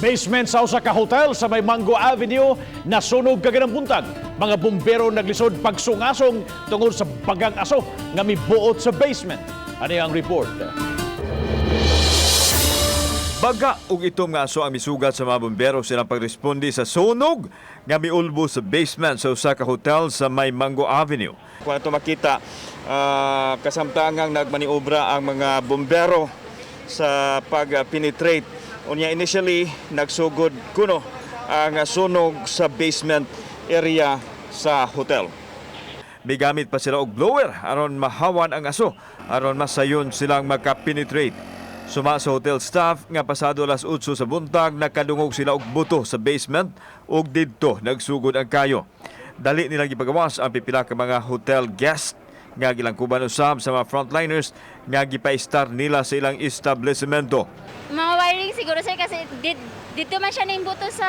Basement sa usa ka hotel sa may Mango Avenue nasunog kaganang buntag. Mga bumbero naglisod pagsungasong tungod sa bagang aso nga mibuot sa basement. Ano ang report? Baga ug itom nga aso ang misugat sa mga bumbero silang pagresponde sa sunog nga miulbo sa basement sa usa ka hotel sa may Mango Avenue. Kung ito makita, kasamtangang nagmaniobra ang mga bumbero sa pag-penetrate. Unya initially, nagsugod kuno ang sunog sa basement area sa hotel. Bigamit pa sila og blower aron mahawan ang aso aron masayon silang makapenetrate. Suma sa hotel staff nga pasado alas 8 sa buntag nakadungog sila og buto sa basement ug didto nagsugod ang kayo. Dali nilang gipagawas ang pipila ka mga hotel guest nga gilangkuban usab sa mga frontliners nga gipaistar nila sa ilang establishmento. Mga wiring siguro sir kasi dito man siya naimbuto sa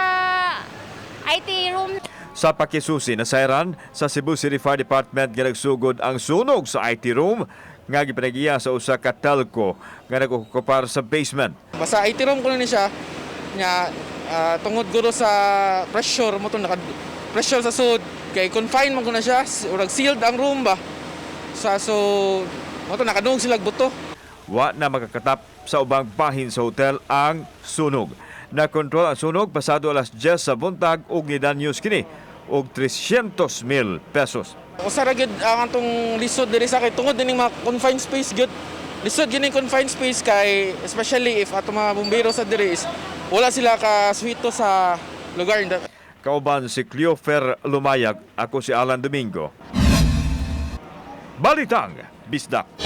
IT room. Sa pakisusi na sayran sa Cebu City Fire Department nga nagsugod ang sunog sa IT room nga gipanagiya sa usa ka telco nga nag-okupar sa basement. Basta IT room ko na siya nga tungod guro sa pressure mo to pressure sa sud kay confine man ko na siya urag sealed ang room ba. So mo to nakadungog sila buto. Wa na makakatap sa ubang bahin sa hotel ang sunog. Nakontrol ang sunog pasado alas 10 sa buntag ug nidanyos kini og 300,000 pesos. Usa ra gyud ang atong lisod diri sa kay tungod dining mga confined space gyud. Lisod gyud ning confined space kay especially if ato mga bumbero sa diri is wala sila ka suwito sa lugar. Kauban si Cleofer Lumayag, ako si Alan Domingo. Balitang Bisdak.